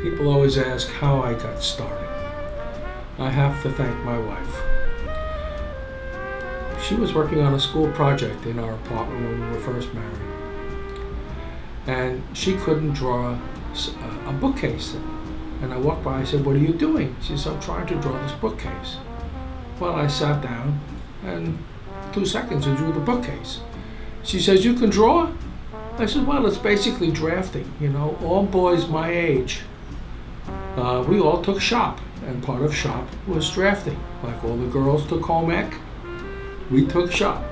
People always ask how I got started. I have to thank my wife. She was working on a school project in our apartment when we were first married. And she couldn't draw a bookcase. And I walked by, I said, "What are you doing?" She said, "I'm trying to draw this bookcase." Well, I sat down and 2 seconds I drew the bookcase. She says, "You can draw?" I said, "Well, it's basically drafting. You know, all boys my age, we all took shop, and part of shop was drafting. Like all the girls took home ec, we took shop.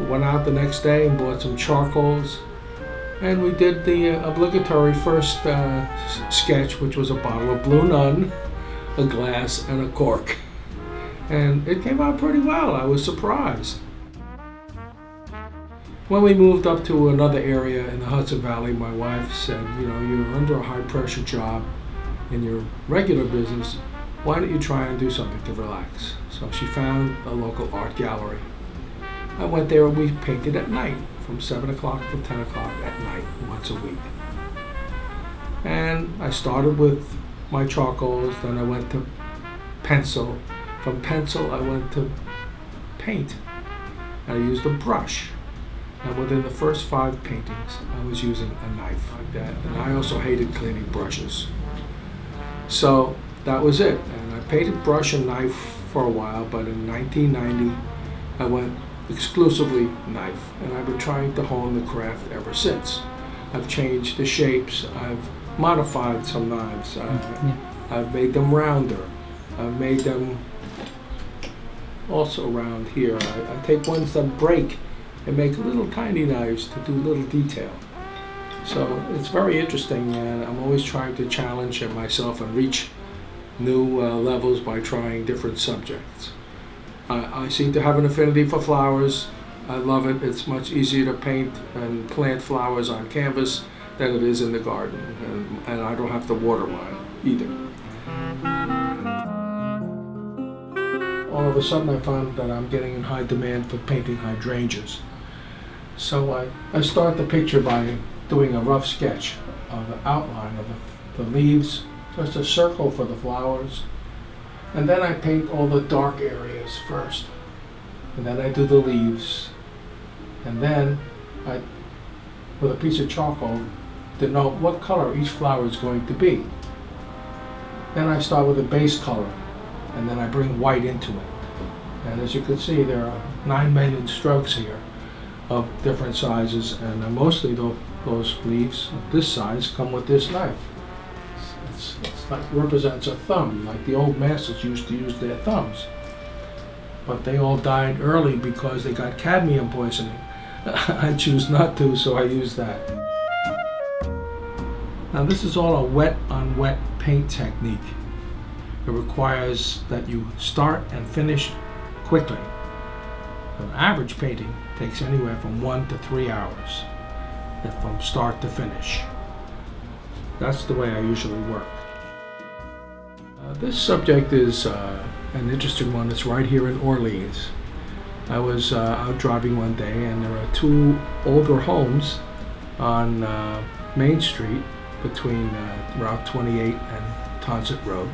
We went out the next day and bought some charcoals, and we did the obligatory first sketch, which was a bottle of Blue Nun, a glass, and a cork. And it came out pretty well. I was surprised. When we moved up to another area in the Hudson Valley, my wife said, "You know, you're under a high-pressure job in your regular business. Why don't you try and do something to relax?" So she found a local art gallery. I went there and we painted at night, from 7 o'clock to 10 o'clock at night, once a week. And I started with my charcoals, then I went to pencil. From pencil, I went to paint. I used a brush. And within the first 5 paintings, I was using a knife like that. And I also hated cleaning brushes. So that was it. And I painted brush and knife for a while, but in 1990, I went exclusively knife. And I've been trying to hone the craft ever since. I've changed the shapes. I've modified some knives. I've made them rounder. I've made them also round here. I take ones that break and make little tiny knives to do little detail. So it's very interesting, and I'm always trying to challenge myself and reach new levels by trying different subjects. I seem to have an affinity for flowers. I love it. It's much easier to paint and plant flowers on canvas than it is in the garden, and I don't have to water mine either. All of a sudden I found that I'm getting in high demand for painting hydrangeas. So I start the picture by doing a rough sketch of the outline of the leaves, just a circle for the flowers, and then I paint all the dark areas first, and then I do the leaves, and then I, with a piece of charcoal, denote what color each flower is going to be. Then I start with a base color, and then I bring white into it. And as you can see, there are 9 million strokes here of different sizes, and mostly those leaves of this size come with this knife. It's like represents a thumb, like the old masters used to use their thumbs. But they all died early because they got cadmium poisoning. I choose not to, so I use that. Now this is all a wet on wet paint technique. It requires that you start and finish quickly. An average painting takes anywhere from 1 to 3 hours, from start to finish. That's the way I usually work. This subject is an interesting one. It's right here in Orleans. I was out driving one day, and there are 2 older homes on Main Street between Route 28 and Tonsett Road.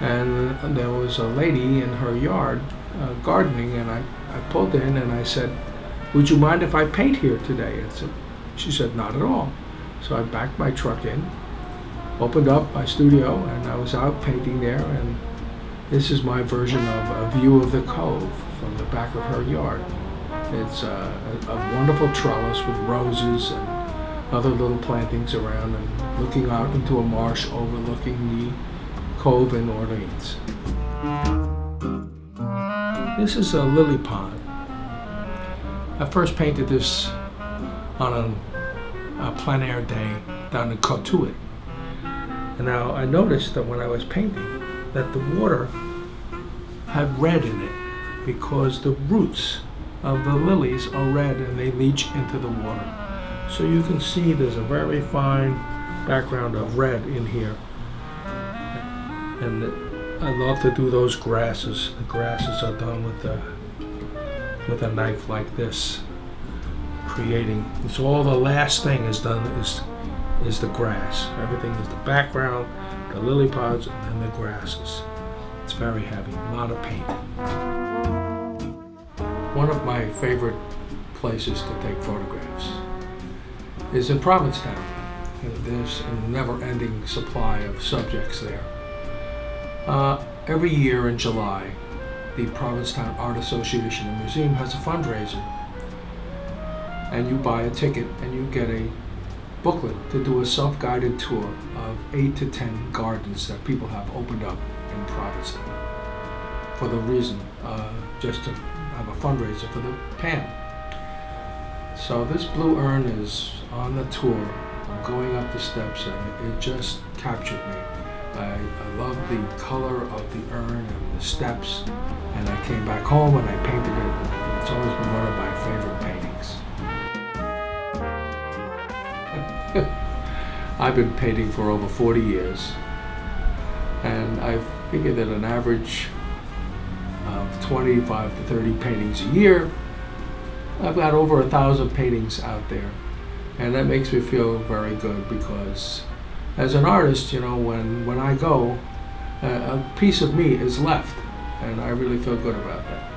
And there was a lady in her yard gardening, and I pulled in and I said, "Would you mind if I paint here today?" And she said, "Not at all." So I backed my truck in, opened up my studio, and I was out painting there. And this is my version of a view of the cove from the back of her yard. It's a wonderful trellis with roses and other little plantings around, and looking out into a marsh overlooking the cove in Orleans. This is a lily pond. I first painted this on a plein air day down in Cotuit. And now I noticed that when I was painting that the water had red in it because the roots of the lilies are red and they leach into the water. So you can see there's a very fine background of red in here. And I love to do those grasses. The grasses are done with a knife like this, creating. So all the last thing is done is the grass. Everything is the background, the lily pods, and then the grasses. It's very heavy, a lot of paint. One of my favorite places to take photographs is in Provincetown. There's a never-ending supply of subjects there. Every year in July, the Provincetown Art Association and Museum has a fundraiser, and you buy a ticket and you get a booklet to do a self-guided tour of 8 to 10 gardens that people have opened up in Provincetown for the reason just to have a fundraiser for the PAM. So this blue urn is on the tour. I'm going up the steps and it just captured me. I love the color of the urn and the steps, and I came back home and I painted it, and it's always been one of my favorite paintings. I've been painting for over 40 years, and I figured that an average of 25 to 30 paintings a year, I've got over 1,000 paintings out there, and that makes me feel very good because as an artist, when I go, a piece of me is left, and I really feel good about that.